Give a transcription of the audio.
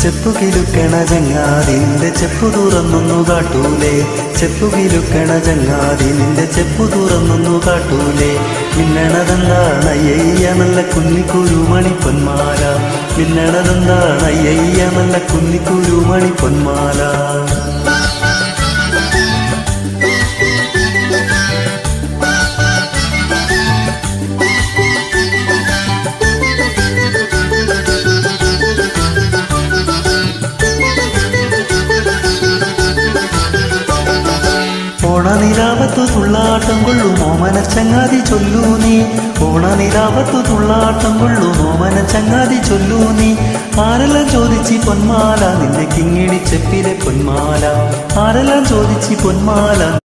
ചെപ്പുകിലുക്കണ ചങ്ങാതി നിന്റെ ചെപ്പു തുറന്നൊന്നു കാട്ടൂലേ, ചെപ്പുകിലുക്കണ ചങ്ങാതി നിന്റെ ചെപ്പു തുറന്നൊന്നു കാട്ടൂലേ. മിന്നണതെന്താണ് അയ്യയ്യ നല്ല കുന്നിക്കുരുമണി പൊന്മാല, മിന്നണതെന്താണ് അയ്യയ്യ നല്ല കുന്നിക്കുരുമണി പൊന്മാല. ഓണനിലാവത്തു തുള്ളാട്ടം കൊള്ളും ഓമന ചങ്ങാതി ചൊല്ലൂ നീ, ഓണനിലാവത്തു തുള്ളാട്ടം കൊള്ളും ഓമന ചങ്ങാതി ചൊല്ലൂ നീ. ആരെല്ലാം ചോദിച്ചി പൊന്മാല നിന്നെ കിങ്ങിണി ചെപ്പിലെ പൊന്മാല, ആരെല്ലാം ചോദിച്ചി പൊന്മാല.